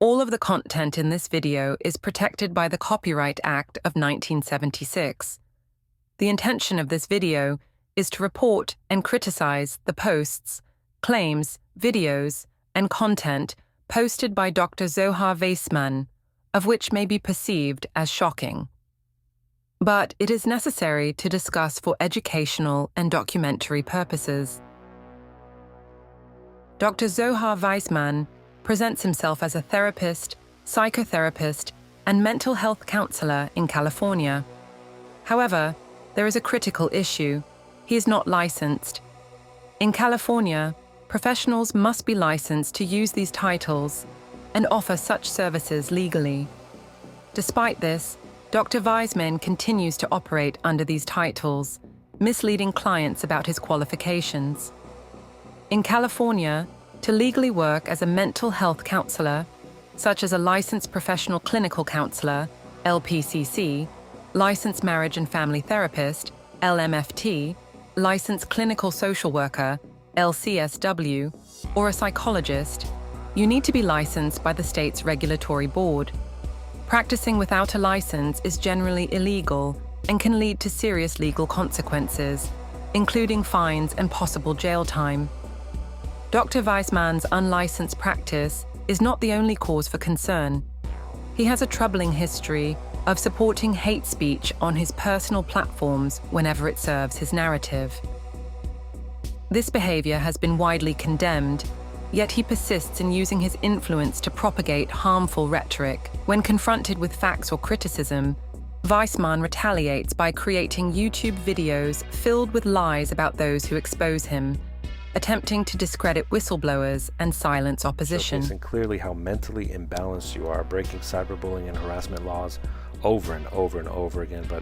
All of the content in this video is protected by the Copyright Act of 1976. The intention of this video is to report and criticize the posts, claims, videos, and content posted by Dr. Zohar Vaisman, of which may be perceived as shocking. But it is necessary to discuss for educational and documentary purposes. Dr. Zohar Vaisman presents himself as a therapist, psychotherapist, and mental health counselor in California. However, there is a critical issue. He is not licensed. In California, professionals must be licensed to use these titles and offer such services legally. Despite this, Dr. Vaisman continues to operate under these titles, misleading clients about his qualifications. In California, to legally work as a mental health counselor, such as a licensed professional clinical counselor, LPCC, licensed marriage and family therapist, LMFT, licensed clinical social worker, LCSW, or a psychologist, you need to be licensed by the state's regulatory board. Practicing without a license is generally illegal and can lead to serious legal consequences, including fines and possible jail time. Dr. Vaisman's unlicensed practice is not the only cause for concern. He has a troubling history of supporting hate speech on his personal platforms whenever it serves his narrative. This behavior has been widely condemned, yet he persists in using his influence to propagate harmful rhetoric. When confronted with facts or criticism, Vaisman retaliates by creating YouTube videos filled with lies about those who expose him, attempting to discredit whistleblowers and silence opposition. Showcasing clearly how mentally imbalanced you are, breaking cyberbullying and harassment laws over and over and over again, but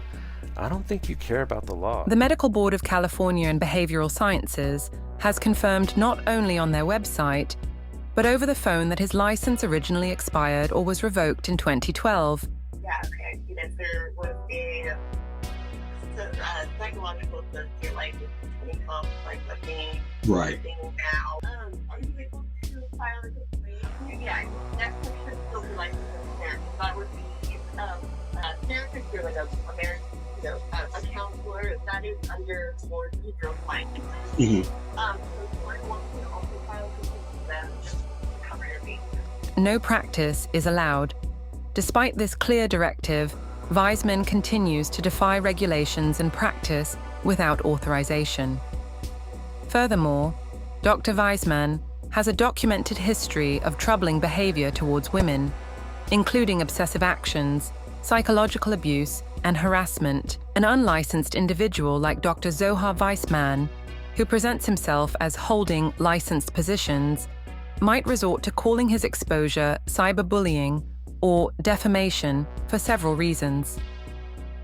I don't think you care about the law. The Medical Board of California in Behavioral Sciences has confirmed not only on their website, but over the phone that his license originally expired or was revoked in 2012. Yeah, okay. Because there was a psychological associate, like, in 2012, like, looking right now. Are you able to file a complaint? Yeah, next time should still be licensed as a therapist. That would be therapist, you're like a marriage, a counselor. That is under more behavioral science. So you might want to also file a complaint with them just to cover your bases. No practice is allowed. Despite this clear directive, Vaisman continues to defy regulations and practice without authorization. Furthermore, Dr. Vaisman has a documented history of troubling behavior towards women, including obsessive actions, psychological abuse, and harassment. An unlicensed individual like Dr. Zohar Vaisman, who presents himself as holding licensed positions, might resort to calling his exposure cyberbullying or defamation for several reasons.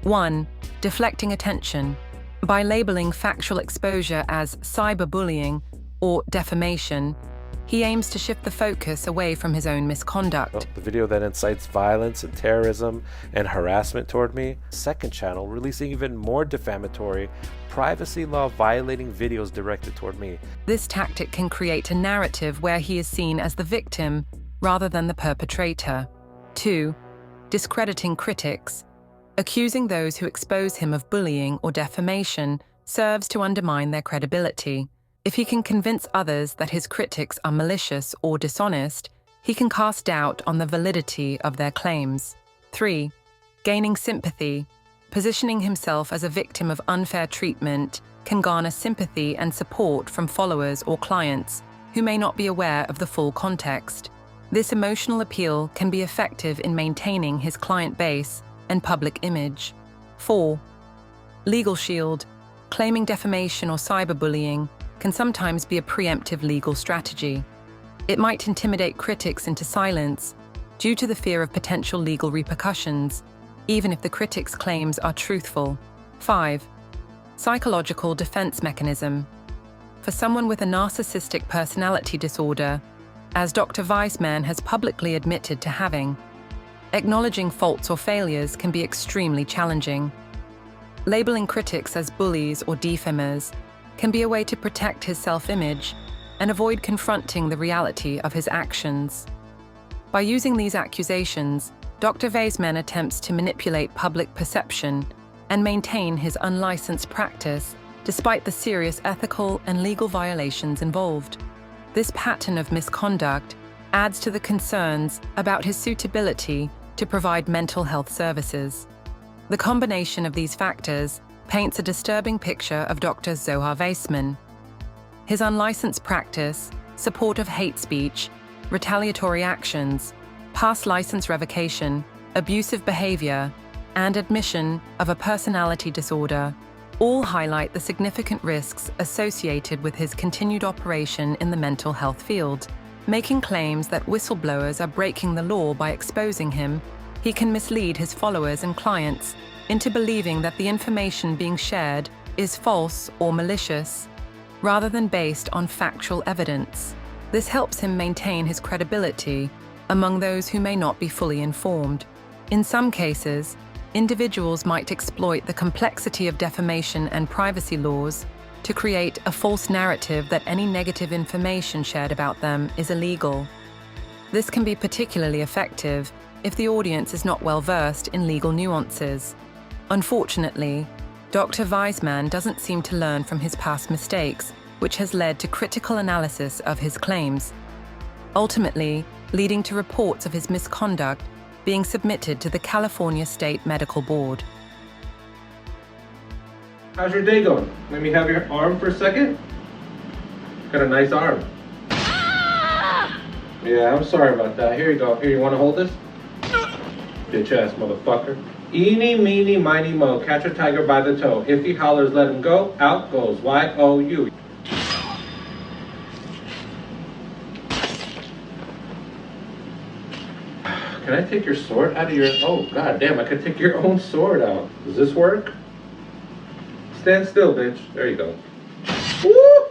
1. Deflecting attention. By labeling factual exposure as cyberbullying or defamation, he aims to shift the focus away from his own misconduct. The video that incites violence and terrorism and harassment toward me. Second channel releasing even more defamatory, privacy law violating videos directed toward me. This tactic can create a narrative where he is seen as the victim rather than the perpetrator. 2. Discrediting critics. Accusing those who expose him of bullying or defamation serves to undermine their credibility. If he can convince others that his critics are malicious or dishonest, he can cast doubt on the validity of their claims. 3. Gaining sympathy. Positioning himself as a victim of unfair treatment can garner sympathy and support from followers or clients who may not be aware of the full context. This emotional appeal can be effective in maintaining his client base and public image. 4. Legal shield. Claiming defamation or cyberbullying can sometimes be a preemptive legal strategy. It might intimidate critics into silence due to the fear of potential legal repercussions, even if the critic's claims are truthful. 5. Psychological defense mechanism. For someone with a narcissistic personality disorder, as Dr. Vaisman has publicly admitted to having, acknowledging faults or failures can be extremely challenging. Labeling critics as bullies or defamers can be a way to protect his self-image and avoid confronting the reality of his actions. By using these accusations, Dr. Vaisman attempts to manipulate public perception and maintain his unlicensed practice despite the serious ethical and legal violations involved. This pattern of misconduct adds to the concerns about his suitability to provide mental health services. The combination of these factors paints a disturbing picture of Dr. Zohar Vaisman. His unlicensed practice, support of hate speech, retaliatory actions, past license revocation, abusive behavior, and admission of a personality disorder all highlight the significant risks associated with his continued operation in the mental health field. Making claims that whistleblowers are breaking the law by exposing him, he can mislead his followers and clients into believing that the information being shared is false or malicious, rather than based on factual evidence. This helps him maintain his credibility among those who may not be fully informed. In some cases, individuals might exploit the complexity of defamation and privacy laws to create a false narrative that any negative information shared about them is illegal. This can be particularly effective if the audience is not well versed in legal nuances. Unfortunately, Dr. Vaisman doesn't seem to learn from his past mistakes, which has led to critical analysis of his claims, ultimately leading to reports of his misconduct being submitted to the California State Medical Board. How's your day going? Let me have your arm for a second. Got a nice arm. Yeah, I'm sorry about that. Here you go. Here, you want to hold this? Bitch ass motherfucker. Eeny, meeny, miny, mo. Catch a tiger by the toe. If he hollers, let him go. Out goes Y-O-U. Can I take your sword out of your... Oh, god damn, I could take your own sword out. Does this work? Stand still, bitch. There you go. Woo!